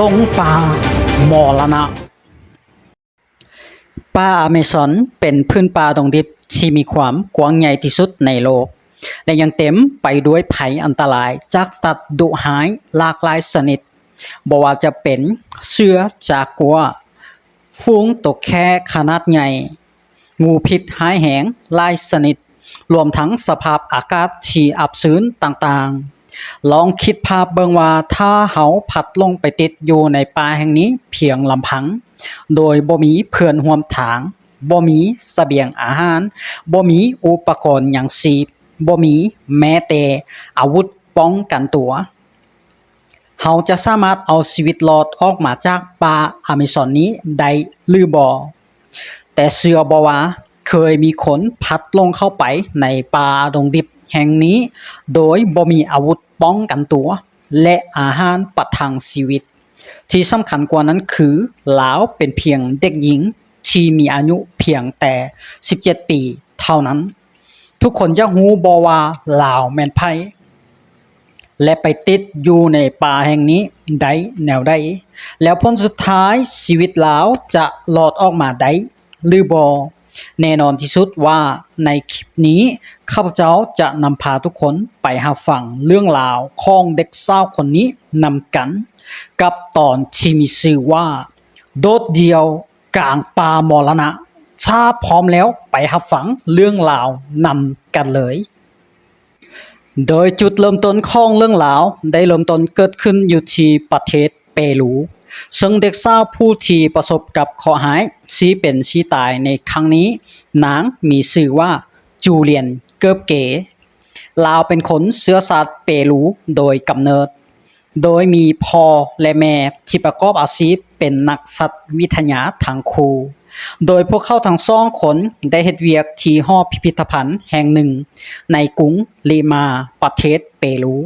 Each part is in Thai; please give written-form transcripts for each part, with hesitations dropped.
ลงป่ามรณะป่าอเมซอนเป็นพื้นป่าดงดิบที่มีความกว้างใหญ่ที่สุดในโลกและยังเต็มไปด้วยภัยอันตรายจากสัตว์ดุร้ายหลากหลายชนิดบ่ว่าจะเป็นเสือจากัวร์ฝูงตกแค่ขนาดใหญ่งูพิษร้ายแรงหลายชนิดรวมทั้งสภาพอากาศที่อับชื้นต่างๆลองคิดภาพเบิ่งว่าถ้าเฮาพัดลงไปติดอยู่ในป่าแห่งนี้เพียงลำพังโดยบ่มีเพื่อนร่วมทางบ่มีเสบียงอาหารบ่มีอุปกรณ์หยังชีพบ่มีแม้แต่อาวุธป้องกันตัวเฮาจะสามารถเอาชีวิตรอดออกมาจากป่าอเมซอนนี้ได้หรือบ่แต่เชื่อบ่ว่าเคยมีคนพัดลงเข้าไปในป่าดงดิบแห่งนี้โดยบ่มีอาวุธป้องกันตัวและอาหารประทังชีวิตที่สำคัญกว่านั้นคือลาวเป็นเพียงเด็กหญิงที่มีอายุเพียงแต่17ปีเท่านั้นทุกคนจะรู้บ่ว่าลาวแม่นไผและไปติดอยู่ในป่าแห่งนี้ได้แนวใดแล้วผลสุดท้ายชีวิตลาวจะรอดออกมาได้หรือบ่แน่นอนที่สุดว่าในคลิปนี้ข้าพเจ้าจะนำพาทุกคนไปรับฟังเรื่องราวของเด็กสาวคนนี้นำกันกับตอนที่มีชื่อว่าโดดเดี่ยวกลางป่ามรณะถ้าพร้อมแล้วไปรับฟังเรื่องราวนำกันเลยโดยจุดเริ่มต้นของเรื่องราวได้เริ่มต้นเกิดขึ้นอยู่ที่ประเทศเปรูซึ่งเด็กสาวผู้ที่ประสบกับเคราะห์ร้ายที่เป็นที่ตายในครั้งนี้นางมีชื่อว่าจูเลียนเกิบเก๋ลาวเป็นคนเชื้อสายเปรูโดยกำเนิดโดยมีพ่อและแม่ที่ประกอบอาชีพเป็นนักสัตววิทยาทั้งคู่โดยพวกเขาทั้งสองคนได้เฮ็ดเวียกที่หอพิพิธภัณฑ์แห่งหนึ่งในกรุงลิมาประเทศเปรู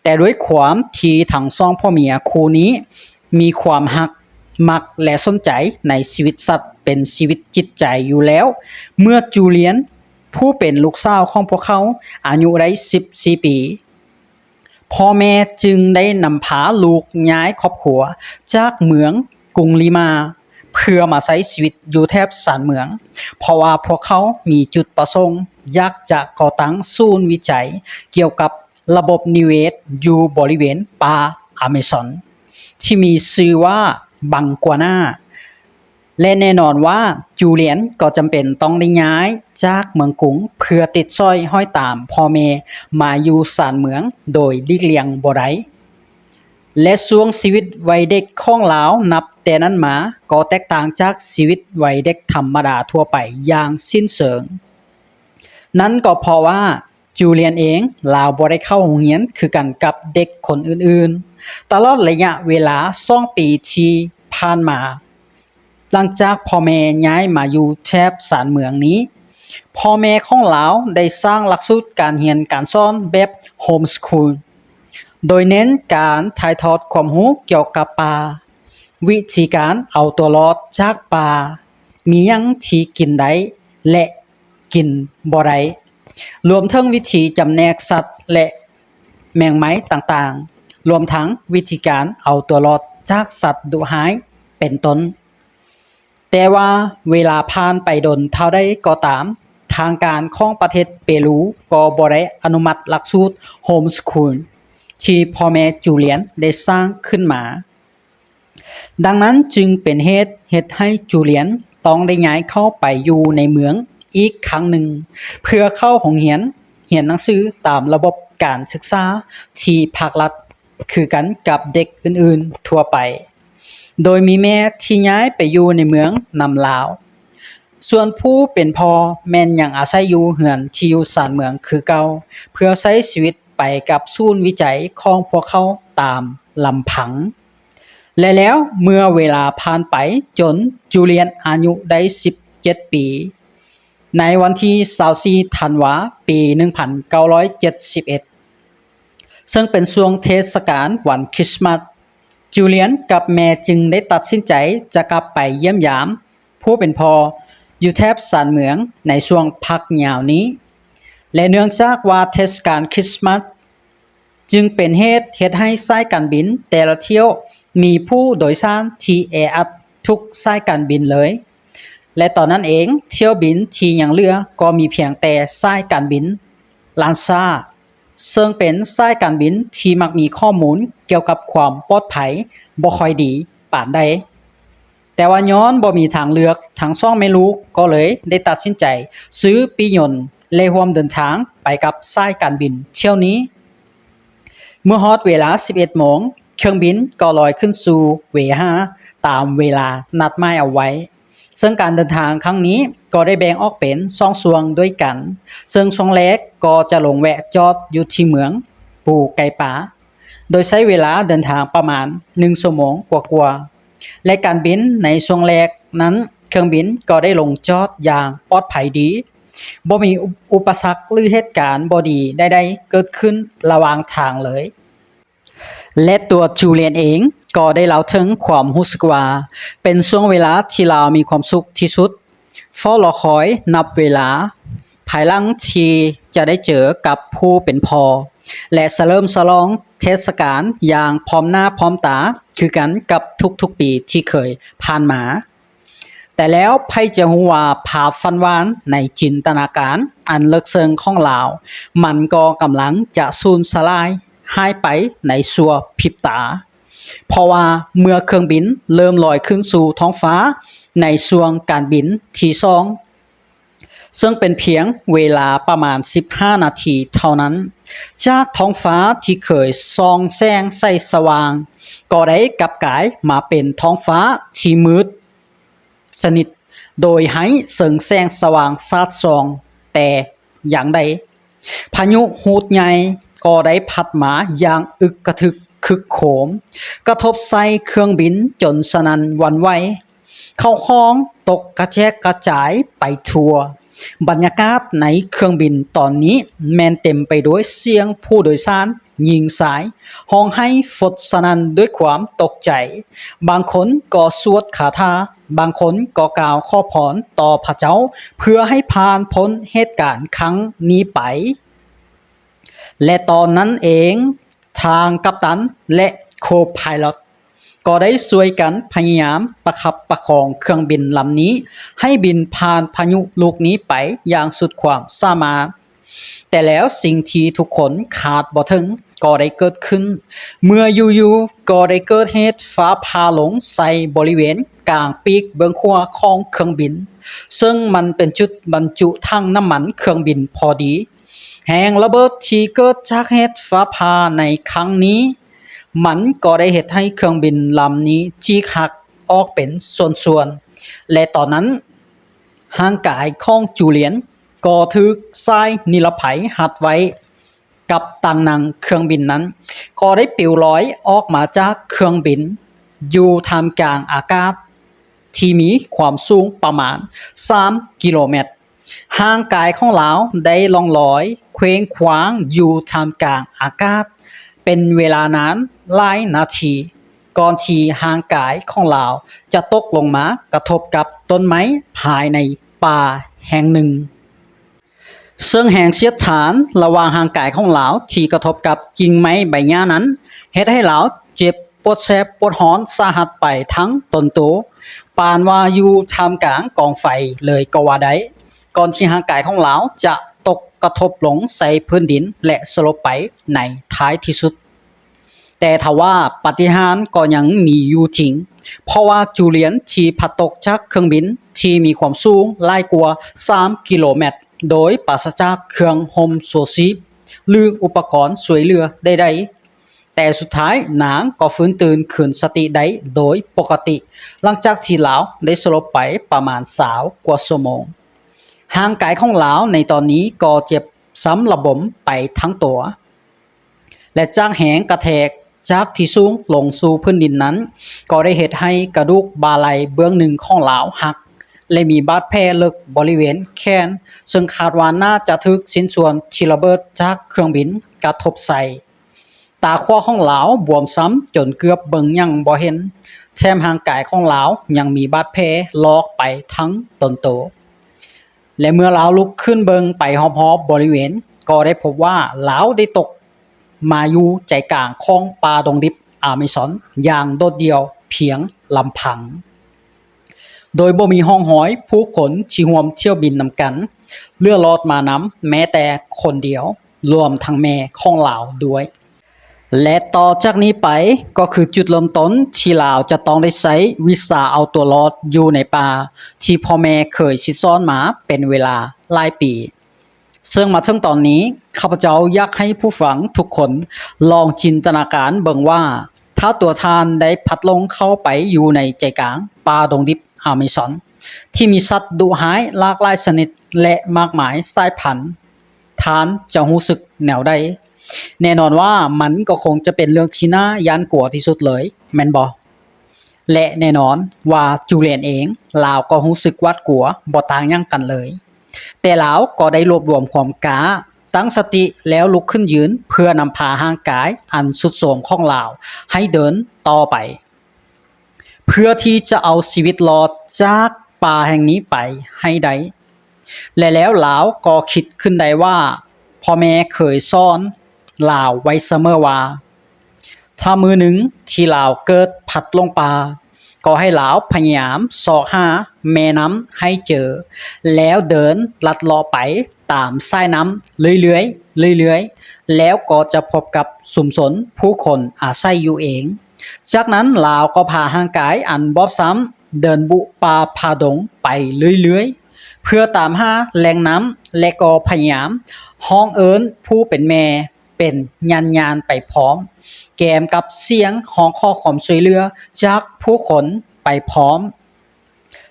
แต่ด้วยความที่ทั้งสองพ่อเมียคู่นี้มีความรักมักและสนใจในชีวิตสัตว์เป็นชีวิตจิตใจอยู่แล้วเมื่อจูเลียนผู้เป็นลูกสาวของพวกเขาอายุได้14ปีพ่อแม่จึงได้นำพาลูกย้ายครอบครัวจากเมืองกรุงลิมาเพื่อมาใช้ชีวิตอยู่แถบชานเมืองเพราะว่าพวกเขามีจุดประสงค์อยากจะก่อตั้งศูนย์วิจัยเกี่ยวกับระบบนิเวศอยู่บริเวณป่าอเมซอนที่มีชื่อว่าบังกัวนาและแน่นอนว่าจูเลียนก็จำเป็นต้องได้ย้ายจากเมืองกรุงเพื่อติดสร้อยห้อยตามพ่อแม่มาอยู่ชานเมืองโดยหลีกเลี่ยงบ่ได้และช่วงชีวิตวัยเด็กของลาวนับแต่นั้นมาก็แตกต่างจากชีวิตวัยเด็กธรรมดาทั่วไปอย่างสิ้นเชิงนั้นก็เพราะว่าจูเลียนเองลาวบ่ได้เข้าโรงเรียนคือกันกับเด็กคนอื่นๆตลอดระยะเวลา2ปีที่ผ่านมาหลังจากพ่อแม่ย้ายมาอยู่แถบชานเมืองนี้พ่อแม่ของลาวได้สร้างหลักสูตรการเรียนการสอนแบบโฮมสคูลโดยเน้นการถ่ายทอดความรู้เกี่ยวกับป่าวิธีการเอาตัวรอดจากป่ามีหยังที่กินได้และกินบ่ได้รวมทั้งวิธีจำแนกสัตว์และแมงไม้ต่างๆรวมทั้งวิธีการเอาตัวรอดจากสัตว์ดุร้ายเป็นต้นแต่ว่าเวลาผ่านไปดนเท่าใดก็ตามทางการของประเทศเปรูก็บ่ได้อนุมัติหลักสูตรโฮมสคูลที่พ่อแม่จูเลียนได้สร้างขึ้นมาดังนั้นจึงเป็นเหตุให้จูเลียนต้องได้ย้ายเข้าไปอยู่ในเมืองอีกครั้งหนึ่งเพื่อเข้าโรงเรียนหนังสือตามระบบการศึกษาที่ภาครัฐคือกันกับเด็กอื่นๆทั่วไปโดยมีแม่ที่ย้ายไปอยู่ในเมืองนำลาวส่วนผู้เป็นพ่อแม่นยังอาศัยอยู่เรือนที่อยู่ชานเมืองคือเก่าเพื่อใช้ชีวิตไปกับศูนย์วิจัยของพวกเขาตามลำพังและแล้วเมื่อเวลาผ่านไปจนจูเลียนอายุได้17ปีในวันที่24ธันวาปี 1971ซึ่งเป็นช่วงเทศกาลวันคริสต์มาสจูเลียนกับแม่จึงได้ตัดสินใจจะกลับไปเยี่ยมยามผู้เป็นพ่ออยู่แถบชานเมืองในช่วงพักยาวนี้และเนื่องจากว่าเทศกาลคริสต์มาสจึงเป็นเหตุให้สายการบินแต่ละเที่ยว มีผู้โดยสารที่แออัดทุกสายการบินเลยและตอนนั้นเองเที่ยวบินที่ยังเหลือก็มีเพียงแต่สายการบินลานซาซึ่งเป็นสายการบินที่มักมีข้อมูลเกี่ยวกับความปลอดภัยบ่ค่อยดีปานใดแต่ว่าย้อนบ่มีทางเลือกทั้งสองแม่ลูกก็เลยได้ตัดสินใจซื้อปียนต์และร่วมเดินทางไปกับสายการบินเที่ยวนี้เมื่อฮอดเวลา 11 โมงเครื่องบินก็ลอยขึ้นสู่เวหาตามเวลานัดหมายเอาไว้ซึ่งการเดินทางครั้งนี้ก็ได้แบ่งออกเป็น2ช่วงด้วยกันซึ่งช่วงแรกก็จะลงแวะจอดอยู่ที่เมืองปูไก่ป๋าโดยใช้เวลาเดินทางประมาณ1ชั่วโมงกว่าๆและการบินในช่วงแรกนั้นเครื่องบินก็ได้ลงจอดอย่างปลอดภัยดีบ่มีอุปสรรคหรือเหตุการณ์บ่ดีใดๆเกิดขึ้นระหว่างทางเลยและตัวจูเลียนเองก็ได้เล่าถึงความรู้สึกว่าเป็นช่วงเวลาที่เรามีความสุขที่สุดเฝ้ารอคอยนับเวลาภายหลังที่จะได้เจอกับผู้เป็นพ่อและเฉลิมฉลองเทศกาลอย่างพร้อมหน้าพร้อมตาคือกันกับทุกๆปีที่เคยผ่านมาแต่แล้วไผจะฮู้ว่าภาพฝันหวานในจินตนาการอันเลิกเซิงของเรามันก็กำลังจะสูญสลายหายไปในชั่วพริบตาเพราะว่าเมื่อเครื่องบินเริ่มลอยขึ้นสู่ท้องฟ้าในช่วงการบินที่2ซึ่งเป็นเพียงเวลาประมาณ15นาทีเท่านั้นจากท้องฟ้าที่เคยส่องแสงใสสว่างก็ได้กลับกลายมาเป็นท้องฟ้าที่มืดสนิทโดยให้เสริงแสงสว่างสาดส่องแต่อย่างใดพายุฮูดใหญ่ก็ได้พัดมาอย่างอึกกระทึกคึกโคมกระทบใส่เครื่องบินจนสนั่นหวั่นไหวเข้าของตกกระแจกกระจายไปทั่วบรรยากาศในเครื่องบินตอนนี้แม้นเต็มไปด้วยเสียงผู้โดยสารยิงสายห้องให้ฟดสนั่นด้วยความตกใจบางคนก็สวดคาถาบางคนก็กล่าวขอพรต่อพระเจ้าเพื่อให้ผ่านพ้นเหตุการณ์ครั้งนี้ไปและตอนนั้นเองทางกัปตันและโคไพลอตก็ได้ช่วยกันพยายามประคับประคองเครื่องบินลำนี้ให้บินผ่านพายุลูกนี้ไปอย่างสุดความสามารถแต่แล้วสิ่งที่ทุกคนขาดบ่ถึงก็ได้เกิดขึ้นเมื่ออยู่ๆก็ได้เกิดเหตุฟ้าผ่าลงใส่บริเวณกลางปีกเบื้องขวาของเครื่องบินซึ่งมันเป็นจุดบรรจุถังน้ำมันเครื่องบินพอดีแรงระเบิดที่เกิดจากเหตุฟ้าผ่าในครั้งนี้มันก็ได้เหตุให้เครื่องบินลำนี้ฉีกหักออกเป็นส่วนๆและตอนนั้นร่างกายของจูเลียนก็ถูกทรายนิรภัยหัดไว้กับต่างนั่งเครื่องบินนั้นก็ได้ปลิวลอยออกมาจากเครื่องบินอยู่ท่ามกลางอากาศที่มีความสูงประมาณ3กิโลเมตรร่างกายของเราได้ล่องลอยเคว้งคว้างอยู่ท่ามกลางอากาศเป็นเวลานานหลายนาทีก่อนที่ร่างกายของเราจะตกลงมากระทบกับต้นไม้ภายในป่าแห่งหนึ่งซึ่งแห่งเสียดทานระหว่างร่างกายของเราที่กระทบกับกิ่งไม้ใบหญ้านั้นเฮ็ดให้เราเจ็บปวดแสบปวดร้อนสาหัสไปทั้งต้นตัวปานว่าอยู่ท่ามกลางกองไฟเลยก็ว่าได้ก่อนที่ร่างกายของเราจะตกกระทบลงใส่พื้นดินและสลบไปในท้ายที่สุดแต่ทว่าปาฏิหาริย์ก็ยังมีอยู่จริงเพราะว่าจูเลียนที่พัดตกจากเครื่องบินที่มีความสูงหลายกว่า3กิโลเมตรโดยปราศจากเครื่องห่มโซชีพหรืออุปกรณ์ช่วยเหลือใดๆแต่สุดท้ายนางก็ฟื้นตื่นคืนสติได้โดยปกติหลังจากที่ลาวได้สลบไปประมาณ20กว่าชั่วโมงร่างกายของลาวในตอนนี้ก็เจ็บซ้ำระบมไปทั้งตัวและจ้างแหงกระแทกจากที่สูงลงสู่พื้นดินนั้นก็ได้เหตุให้กระดูกบ่าไหล่เบื้องหนึ่งของลาวหักและมีบาดแผลลึกบริเวณแขนซึ่งคาดว่าน่าจะถูกชิ้นส่วนที่ระเบิดจากเครื่องบินกระทบใส่ตาขวาของลาวบวมซ้ำจนเกือบเบิ่งยังบ่เห็นแถมร่างกายของลาวยังมีบาดแผลลอกไปทั้งต้นโตและเมื่อลาวลุกขึ้นเบิ่งไปรอบๆบริเวณก็ได้พบว่าลาวได้ตกมาอยู่ใจกลางของป่าดงดิบ Amazon อย่างโดดเดี่ยวเพียงลำพังโดยบ่มีห้องหอยผู้คนที่ร่วมเที่ยวบินนำกันเรือรอดมานำแม้แต่คนเดียวรวมทั้งแม่ของลาวด้วยและต่อจากนี้ไปก็คือจุดเริ่มต้นที่ลาวจะต้องได้ใช้วิสาเอาตัวรอดอยู่ในป่าที่พ่อแม่เคยสิซ้อนมาเป็นเวลาหลายปีซึ่งมาถึงตอนนี้ข้าพเจ้าอยากให้ผู้ฟังทุกคนลองจินตนาการเบิ่งว่าถ้าตัวท่านได้พัดลงเข้าไปอยู่ในใจกลางป่าดงดิบAmazon ที่มีสัตว์ดุร้ายหลากหลายชนิดและมากมายสายพันธุ์ท่านจะรู้สึกแนวใดแน่นอนว่ามันก็คงจะเป็นเรื่องที่น่าย้านกลัวที่สุดเลยแม่นบ่และแน่นอนว่าจูเลียนเองลาวก็รู้สึกหวาดกลัวบ่ต่างหยังกันเลยแต่ลาวก็ได้รวบรวมความกล้าตั้งสติแล้วลุกขึ้นยืนเพื่อนำพาร่างกายอันสุดโทรมของลาวให้เดินต่อไปเพื่อที่จะเอาชีวิตรอดจากป่าแห่งนี้ไปให้ได้และแล้วลาวก็คิดขึ้นได้ว่าพ่อแม่เคยสอนลาวไว้เสมอว่าถ้ามื้อหนึ่งที่ลาวเกิดพัดลงป่าก็ให้ลาวพยายามเสาะหาแม่น้ำให้เจอแล้วเดินลัดเลาะไปตามสายน้ำเรื่อยๆเรื่อยๆแล้วก็จะพบกับชุมชนผู้คนอาศัยอยู่เองจากนั้นลาวก็พาร่างกายอันบอบช้ำเดินบุป่าพาดงไปเรื่อยๆเพื่อตามหาแหล่งน้ำและก็พยายามฮ้องเอิ้นผู้เป็นแม่เป็นญาณๆไปพร้อมแกมกับเสียงฮ้องขอความช่วยเหลือจากผู้คนไปพร้อม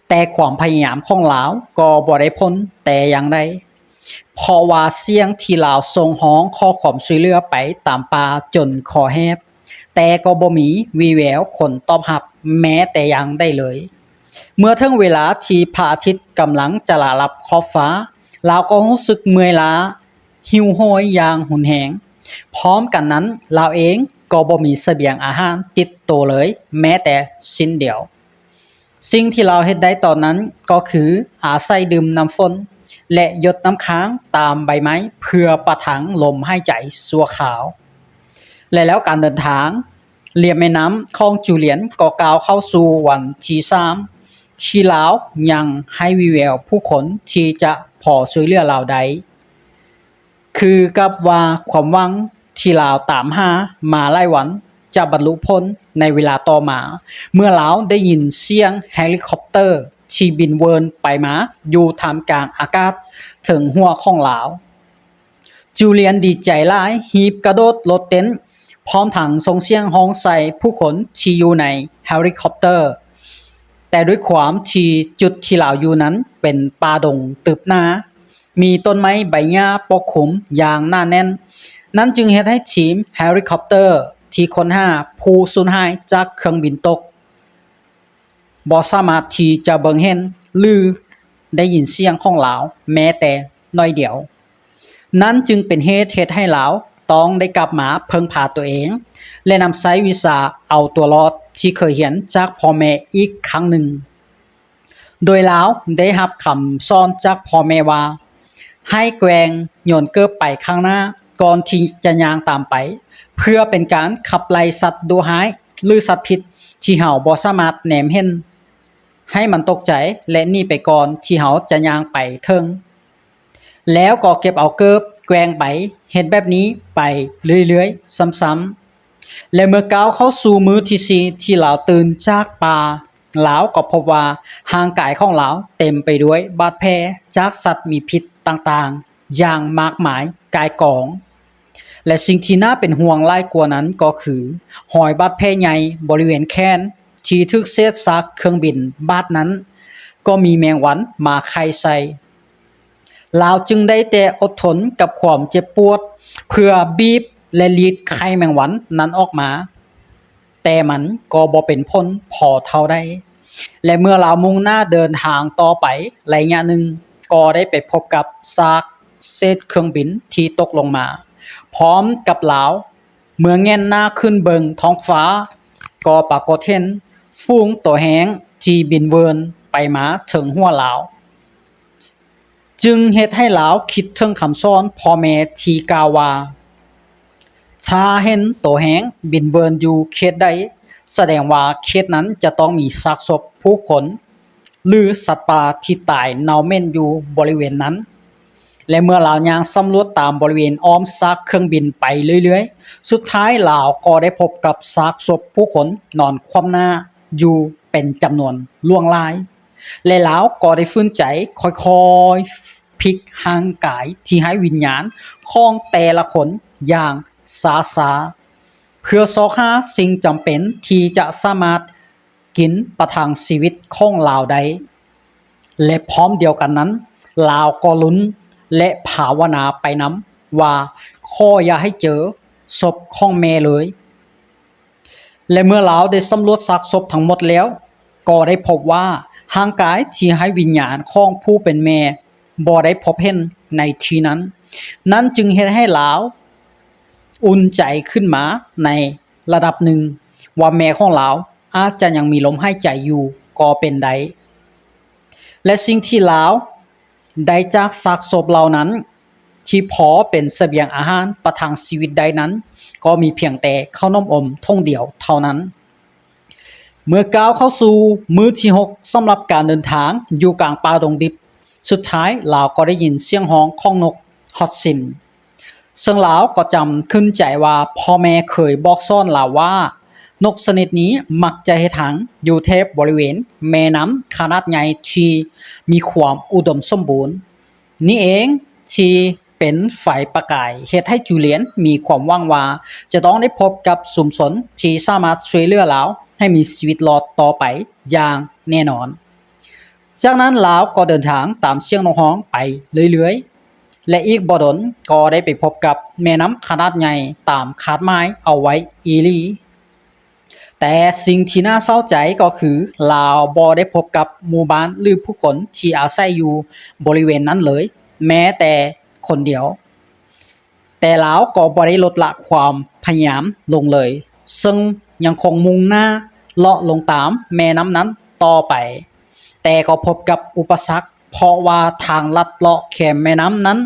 แต่ความพยายามของลาวก็บ่ได้ผลแต่อย่างใดเพราะว่าเสียงที่ลาวส่งฮ้องขอความช่วยเหลือไปตามป่าจนคอแหบแต่ก็บ่มีวี่แววคนตอบรับแม้แต่อย่างใดเลยเมื่อถึงเวลาที่พระอาทิตย์กำลังจะลาลับขอบฟ้าลาวก็รู้สึกเมื่อยล้าหิวโหยอย่างหุนแหงพร้อมกันนั้นลาวเองก็บ่มีเสบียงอาหารติดตัวเลยแม้แต่ชิ้นเดียวสิ่งที่เราเฮ็ดได้ตอนนั้นก็คืออาศัยดื่มน้ำฝนและหยดน้ำค้างตามใบไม้เพื่อประทังลมหายใจชั่วคราวและแล้วการเดินทางเลียบแม่น้ำคลองจูเลียนก็ก้าวเข้าสู่วันที่3ที่ลาวยังให้วิแววผู้คนที่จะพอช่วยเหลือลาวได้คือกับว่าความหวังที่ลาวตามหามาหลายวันจะบรรลุผลในเวลาต่อมาเมื่อลาวได้ยินเสียงเฮลิคอปเตอร์ที่บินเวินไปมาอยู่ท่ามกลางอากาศถึงหัวของลาวจูเลียนดีใจหลายหีบกระโดดรถเต็นท์พร้อมทั้งส่งเสียงฮ้องใส่ผู้คนที่อยู่ในเฮลิคอปเตอร์แต่ด้วยความที่จุดที่ลาวอยู่นั้นเป็นป่าดงตึบหนามีต้นไม้ใบหญ้าปกคลุมอย่างหนาแน่นนั้นจึงเฮ็ดให้ทีมเฮลิคอปเตอร์ที่ค้นหาผู้สูญหายจากเครื่องบินตกบ่สามารถที่จะเบิ่งเห็นหรือได้ยินเสียงของลาวแม้แต่น้อยเดียวนั้นจึงเป็นเหตุเฮ็ดให้ลาวต้องได้กลับมาเพิ่งพาตัวเองและนำใช้วิชาเอาตัวรอดที่เคยเรียนจากพ่อแม่อีกครั้งหนึ่งโดยลาวได้รับคำสอนจากพ่อแม่ว่าให้แกว่งโยนเกิบไปข้างหน้าก่อนที่จะย่างตามไปเพื่อเป็นการขับไล่สัตว์ดุร้ายหรือสัตว์พิษที่เฮาบ่สามารถแหนมเห็นให้มันตกใจและหนีไปก่อนที่เฮาจะย่างไปถึงแล้วก็เก็บเอาเกิบแกว่งไปเฮ็ดแบบนี้ไปเรื่อยๆซ้ำๆและเมื่อก้าวเข้าสู่มื้อที่4ที่ลาวตื่นจากป่าลาวก็พบว่าร่างกายของลาวเต็มไปด้วยบาดแผลจากสัตว์มีพิษต่างๆอย่างมากมายกายกองและสิ่งที่น่าเป็นห่วงหลายกว่านั้นก็คือรอยบาดแผลใหญ่บริเวณแขนที่ถูกเศษซากเครื่องบินบาดนั้นก็มีแมงวันมาไข่ใส่ลาวจึงได้แต่อดทนกับความเจ็บปวดเพื่อบีบและรีดไข่แมงวันนั้นออกมาแต่มันก็บ่เป็นผลพอเท่าใดและเมื่อลาวมุ่งหน้าเดินทางต่อไประยะหนึ่งก็ได้ไปพบกับซากเศษเครื่องบินที่ตกลงมาพร้อมกับลาวเมื่อแง่นหน้าขึ้นเบิงท้องฟ้าก็ปรากฏเห็นฝูงตัวแหงที่บินเวินไปมาถึงหัวลาวจึงเฮ็ดให้ลาวคิดถึงคำสอนพ่อแม่ที่กล่าวว่า ถ้าเห็นตัวแหงบินเวินอยู่เขตใดแสดงว่าเขตนั้นจะต้องมีซากศพผู้คนหรือสัตว์ป่าที่ตายเน่าเหม็นอยู่บริเวณนั้นและเมื่อลาวยางสำรวจตามบริเวณอ้อมซากเครื่องบินไปเรื่อยๆสุดท้ายลาวก็ได้พบกับซากศพผู้คนนอนคว่ำหน้าอยู่เป็นจำนวนล่วงหลายและลาวก็ได้ฟื้นใจค่อยๆพลิกห่างกายที่ให้วิญญาณของแต่ละคนอย่างซาๆเพื่อซอกหาสิ่งจำเป็นที่จะสามารถกินประทังชีวิตของลาวได้และพร้อมเดียวกันนั้นลาวก็ลุ้นและภาวนาไปนำว่าขออย่าให้เจอศพของแม่เลยและเมื่อลาวได้สำรวจซากศพทั้งหมดแล้วก็ได้พบว่าห่างกายที่ให้วิญญาณของผู้เป็นแม่บ่ได้พบเห็นในที่นั้นนั่นจึงเฮ็ดให้ลาวอุ่นใจขึ้นมาในระดับหนึ่งว่าแม่ของลาวอาจจะยังมีลมหายใจอยู่ก็เป็นได้และสิ่งที่ลาวได้จากซากศพเหล่านั้นที่พอเป็นเสบียงอาหารประทังชีวิตได้นั้นก็มีเพียงแต่ข้าวนมอมท่งเดียวเท่านั้นเมื่อก้าวเข้าสู่มื้อที่6สำหรับการเดินทางอยู่กลางป่าดงดิบสุดท้ายลาวก็ได้ยินเสียงฮ้องของนกฮอดซินซึ่งลาวก็จำขึ้นใจว่าพ่อแม่เคยบอกสอนลาวว่านกชนิดนี้มักจะเฮ็ดรังอยู่แถบบริเวณแม่น้ำขนาดใหญ่ที่มีความอุดมสมบูรณ์นี่เองที่เป็นไฟประกายเฮ็ดให้จูเลียนมีความหวังว่าจะต้องได้พบกับสุมสนที่สามารถช่วยเหลือลาวให้มีชีวิตรอดต่อไปอย่างแน่นอนจากนั้นลาวก็เดินทางตามเสียงนกฮ้องไปเรื่อยๆและอีกบ่ดนก็ได้ไปพบกับแม่น้ำขนาดใหญ่ตามคาดหมายเอาไว้อีหลีแต่สิ่งที่น่าเศร้าใจก็คือลาวบ่ได้พบกับหมู่บ้านหรือผู้คนที่อาศัยอยู่บริเวณนั้นเลยแม้แต่คนเดียวแต่ลาวก็บ่ได้ลดละความพยายามลงเลยซึ่งยังคงมุ่งหน้าเลาะลงตามแม่น้ำนั้นต่อไปแต่ก็พบกับอุปสรรคเพราะว่าทางลัดเลาะแคมแม่น้ำนั้น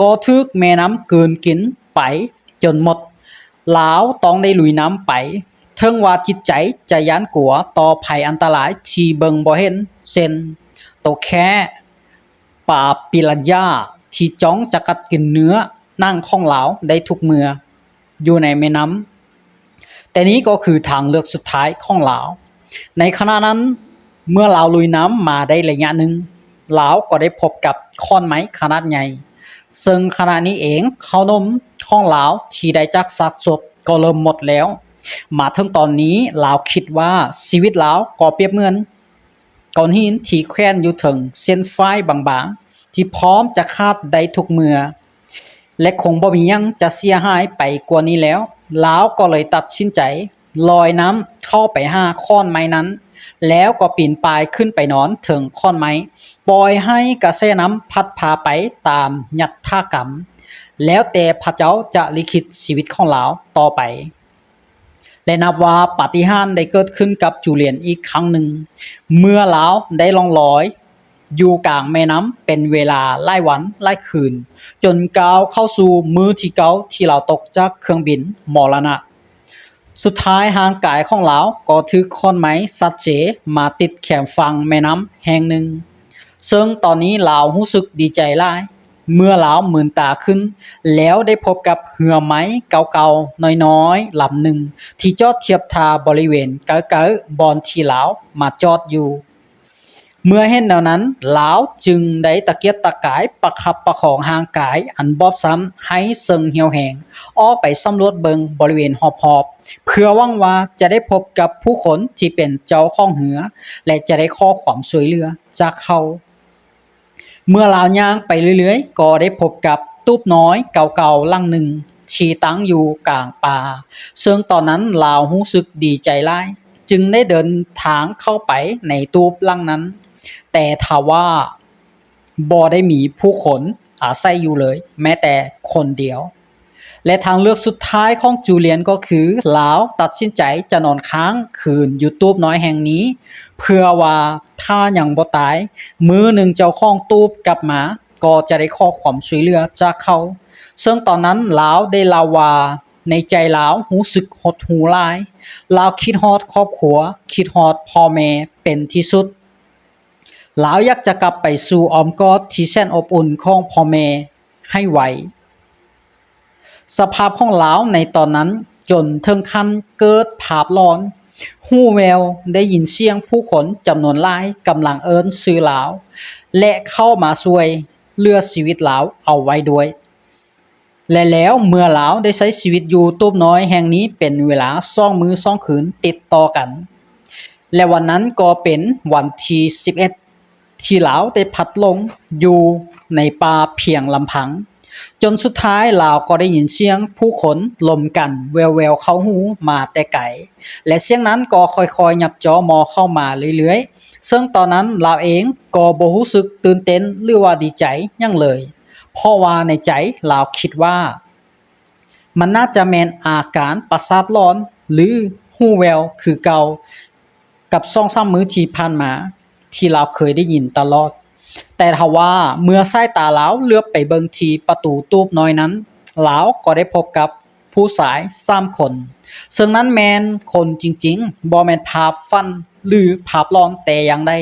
ก็ถูกแม่น้ำกลืนกินไปจนหมดลาวต้องได้ลุยน้ำไปถึงว่าจิตใจจะย้านกลัวต่อภัยอันตรายที่เบิ่งบ่เห็นเช่นตัวแค่ปลาปิรันญาที่จ้องจะกัดกินเนื้อนั่งของลาวได้ทุกเมื่ออยู่ในแม่น้ำแต่นี้ก็คือทางเลือกสุดท้ายของลาวในขณะนั้นเมื่อลาวลุยน้ำมาได้ระยะหนึ่งลาวก็ได้พบกับค้อนไม้ขนาดใหญ่ซึ่งขณะนี้เองข้าวนมของลาวที่ได้จากซากศพก็เริ่มหมดแล้วมาถึงตอนนี้ลาวคิดว่าชีวิตลาวก็เปรียบเหมือนก้อนหินที่แขวนอยู่ถึงเส้นไฟบางๆที่พร้อมจะขาดได้ทุกเมื่อและคงบ่มีหยังจะเสียหายไปกว่านี้แล้วลาวก็เลยตัดสินใจลอยน้ำเข้าไปหาค้อนไม้นั้นแล้วก็ปีนป่ายขึ้นไปนอนถึงค้อนไม้ปล่อยให้กระแสน้ำพัดพาไปตามยัตถากรรมแล้วแต่พระเจ้าจะลิขิตชีวิตของลาวต่อไปและนับว่าปาฏิหาริย์ได้เกิดขึ้นกับจูเลียนอีกครั้งหนึ่งเมื่อลาวได้ล่องลอยอยู่กลางแม่น้ำเป็นเวลาหลายวันหลายคืนจนก้าวเข้าสู่มื้อที่9ที่ลาวตกจากเครื่องบินมรณะสุดท้ายห่างกายของลาวก็ถูกค้อนไม้สัตว์เจมาติดแขมฝั่งแม่น้ำแห่งหนึ่งซึ่งตอนนี้ลาวรู้สึกดีใจหลายเมื่อลาวมื่นตาขึ้นแล้วได้พบกับเรือไม้เก่าๆน้อยๆลำหนึ่งที่จอดเทียบท่าบริเวณใกล้ๆบอนที่ลาวมาจอดอยู่เมื่อเห็นแนวนั้นลาวจึงได้ตะเกียกตะกายประคับประคองห่างกายอันบอบช้ำให้เซิงเหี่ยวแหงออกไปสำรวจเบิงบริเวณรอบๆเพื่อหวังว่าจะได้พบกับผู้คนที่เป็นเจ้าของเรือและจะได้ขอความช่วยเหลือจากเขาเมื่อลาวย่างไปเรื่อยๆก็ได้พบกับตูบน้อยเก่าๆหลังหนึ่งที่ตั้งอยู่กลางป่าซึ่งตอนนั้นลาวรู้สึกดีใจหลายจึงได้เดินทางเข้าไปในตูบหลังนั้นแต่ทว่าบ่ได้มีผู้คนอาศัยอยู่เลยแม้แต่คนเดียวและทางเลือกสุดท้ายของจูเลียนก็คือลาวตัดสินใจจะนอนค้างคืนอยู่ตูบน้อยแห่งนี้เพื่อว่าถ้ายังบ่ตายมื้อหนึ่งเจ้าของตูบกลับมาก็จะได้ขอความช่วยเหลือจากเขาซึ่งตอนนั้นลาวได้เล่าว่า ในใจลาวรู้สึกหดหู่หลายลาวคิดฮอดครอบครัวคิดฮอดพ่อแม่เป็นที่สุดลาวอยากจะกลับไปสู่อ้อมกอดที่แสนอบอุ่นของพ่อแม่ให้ไวสภาพของลาวในตอนนั้นจนถึงขั้นเกิดภาพร้อนฮู้แววได้ยินเสียงผู้คนจำนวนหลายกำลังเอิ้นชื่อลาวและเข้ามาช่วยเหลือชีวิตลาวเอาไว้ด้วยและแล้วเมื่อลาวได้ใช้ชีวิตอยู่ตูบน้อยแห่งนี้เป็นเวลา2มื้อ2คืนติดต่อกันและวันนั้นก็เป็นวันที่11ที่ลาวได้พัดลงอยู่ในป่าเพียงลำพังจนสุดท้ายลาวก็ได้ยินเสียงผู้คนลมกันแววๆเข้าหูมาแต่ไกลและเสียงนั้นก็ค่อยๆยับจอมอเข้ามาเรื่อยๆซึ่งตอนนั้นลาวเองก็บ่รู้สึกตื่นเต้นหรือว่าดีใจหยังเลยเพราะว่าในใจลาวคิดว่ามันน่าจะแม่นอาการประสาทร้อนหรือฮู้แววคือเก่ากับ2-3มื้อที่ผ่านมาที่ลาวเคยได้ยินตลอดแต่ทว่าเมื่อสายตาลาวเลือบไปเบิ่งที่ประตูตูบน้อยนั้นลาวก็ได้พบกับผู้ชาย3คนซึ่งนั้นแม่นคนจริงๆบ่แม่นภาพฝันหรือภาพหลอนแต่อย่างใด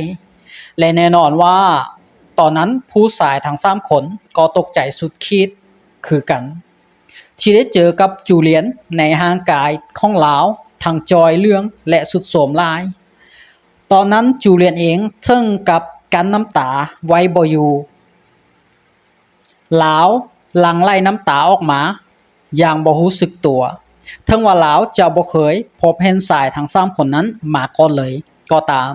และแน่นอนว่าตอนนั้นผู้ชายทั้ง3คนก็ตกใจสุดขีดคือกันที่ได้เจอกับจูเลียนในห่างกายของลาวทั้งจอยเรื่องและสุดโสมหลายตอนนั้นจูเลียนเองถึงกับกันน้ำตาไว้บ่อยู่ลาวหลั่งไหลน้ำตาออกมาอย่างบ่รู้สึกตัวทั้งว่าลาวจะบ่เคยพบเห็นชายทั้ง3คนนั้นมาก่อนเลยก็ตาม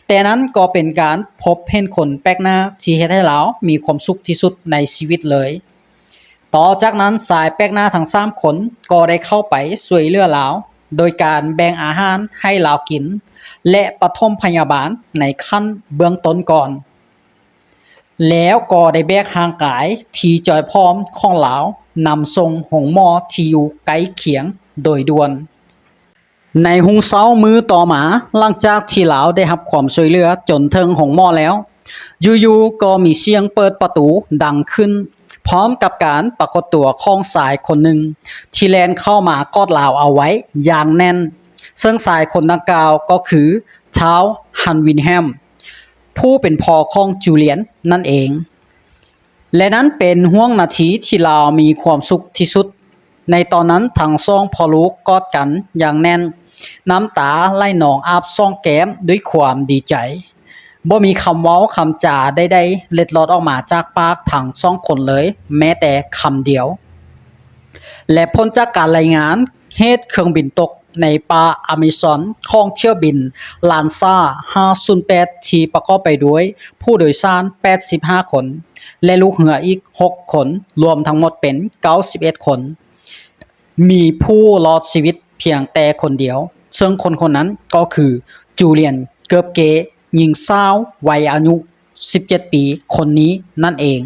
แต่นั้นก็เป็นการพบเห็นคนแปลกหน้าที่เฮ็ดให้ลาวมีความสุขที่สุดในชีวิตเลยต่อจากนั้นชายแปลกหน้าทั้ง3คนก็ได้เข้าไปช่วยเหลือลาวโดยการแบ่งอาหารให้ลาวกินและปฐมพยาบาลในขั้นเบื้องต้นก่อนแล้วก็ได้แบกร่างกายที่จอยพร้อมของลาวนำส่งโรงหมอที่อยู่ใกล้เคียงโดยด่วนในรุ่งเช้ามื้อต่อมาหลังจากที่ลาวได้รับความช่วยเหลือจนถึงโรงหมอแล้วอยู่ๆก็มีเสียงเปิดประตูดังขึ้นพร้อมกับการปรากฏตัวของชายคนหนึ่งที่แล่นเข้ามากอดลาวเอาไว้อย่างแน่นซึ่งชายคนดังกล่าวก็คือท้าวฮันวินแฮมผู้เป็นพ่อของจูเลียนนั่นเองและนั้นเป็นห่วงนาทีที่ลาวมีความสุขที่สุดในตอนนั้นทั้งสองพ่อลูกกอดกันอย่างแน่นน้ำตาไหลนองอาบซ่องแก้มด้วยความดีใจบ่มีคำเว้าคำจาใดๆเล็ดลอดออกมาจากปากทั้งสองคนเลยแม้แต่คำเดียวและพ้นจากการรายงานเหตุเครื่องบินตกในป่าอเมซอนของเที่ยวบินลานซ่า508ที่ประกอบไปด้วยผู้โดยสาร85คนและลูกเรืออีก6คนรวมทั้งหมดเป็น91คนมีผู้รอดชีวิตเพียงแต่คนเดียวซึ่งคนนั้นก็คือจูเลียนเกิบเกหญิงสาววัยอายุ17ปีคนนี้นั่นเอง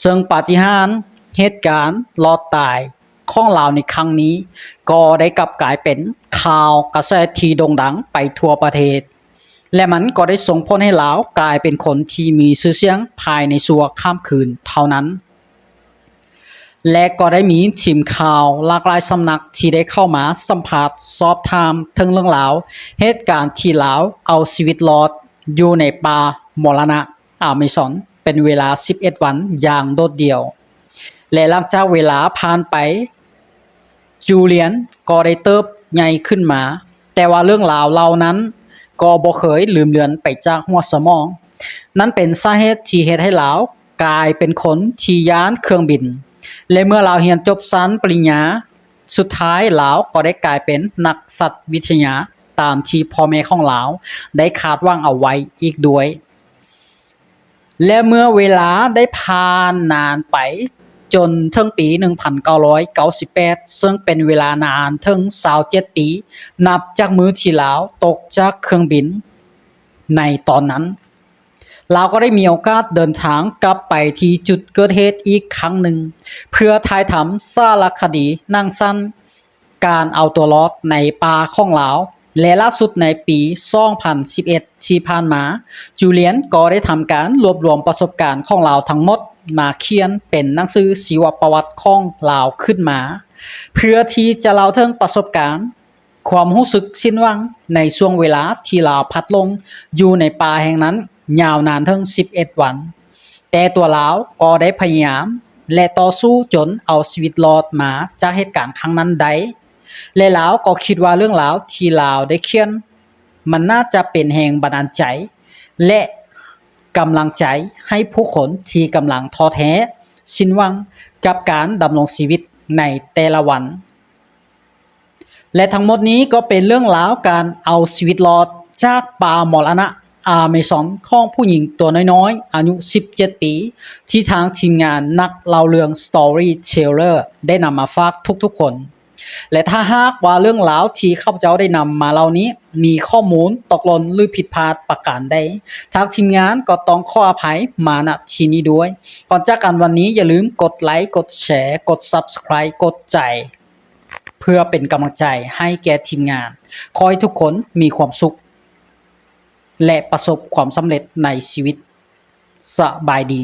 ซึ่งปาฏิหาริย์เหตุการณ์รอดตายของลาวในครั้งนี้ก็ได้กลับกลายเป็นข่าวกระแสที่โด่งดังไปทั่วประเทศและมันก็ได้ส่งผลให้ลาวกลายเป็นคนที่มีชื่อเสียงภายในชั่วข้ามคืนเท่านั้นและก็ได้มีทีมข่าวหลากหลายสำนักที่ได้เข้ามาสัมภาษณ์สอบถามถึงเรื่องราวเหตุการณ์ที่ลาวเอาชีวิตรอดอยู่ในป่ามรณะอเมซอนเป็นเวลา11วันอย่างโดดเดี่ยวและหลังจากเวลาผ่านไปจูเลียนก็ได้เติบใหญ่ขึ้นมาแต่ว่าเรื่องราวเหล่านั้นก็บ่เคยลืมเลือนไปจากหัวสมองนั่นเป็นสาเหตุที่เฮ็ดให้ลาวกลายเป็นคนที่ย้านเครื่องบินและเมื่อลาวเรียนจบชั้นปริญญาสุดท้ายลาวก็ได้กลายเป็นนักสัตววิทยาตามที่พ่อแม่ของลาวได้คาดหวังเอาไว้อีกด้วยและเมื่อเวลาได้ผ่านนานไปจนถึงปี 1998 ซึ่งเป็นเวลานานถึง27ปีนับจากมื้อที่ลาวตกจากเครื่องบินในตอนนั้นลาวก็ได้มีโอกาสเดินทางกลับไปที่จุดเกิดเหตุอีกครั้งหนึ่งเพื่อถ่ายทำสารคดีหนังสั้นการเอาตัวรอดในป่าของลาวและล่าสุดในปี 2011 ที่ผ่านมาจูเลียนก็ได้ทำการรวบรวมประสบการณ์ของลาวทั้งหมดมาเขียนเป็นหนังสือชีวประวัติของลาวขึ้นมา เพื่อที่จะเล่าถึงประสบการณ์ความรู้สึกสิ้นหวังในช่วงเวลาที่ลาวพัดลงอยู่ในป่าแห่งนั้นยาวนานถึง11 วันแต่ตัวลาวก็ได้พยายามและต่อสู้จนเอาชีวิตรอดมาจากเหตุการณ์ครั้งนั้นได้และลาวก็คิดว่าเรื่องราวที่ลาวได้เขียนมันน่าจะเป็นแรงบันดาลใจและกำลังใจให้ผู้คนที่กำลังท้อแท้สิ้นหวังกับการดำรงชีวิตในแต่ละวันและทั้งหมดนี้ก็เป็นเรื่องราวการเอาชีวิตรอดจากป่ามรณะAmazon ของผู้หญิงตัวน้อยๆอายุ17 ปีที่ทางทีมงานนักเล่าเรื่อง Storyteller ได้นำมาฝากทุกๆคนและถ้าหากว่าเรื่องราวที่ข้าพเจ้าได้นำมาเล่านี้มีข้อมูลตกหล่นหรือผิดพลาดประการใดทางทีมงานก็ต้องขออภัยมาณที่นี้ด้วยก่อนจากกันวันนี้อย่าลืมกดไลค์กดแชร์กด Subscribe กดใจเพื่อเป็นกำลังใจให้แก่ทีมงานขอให้ทุกคนมีความสุขและประสบความสำเร็จในชีวิตสบายดี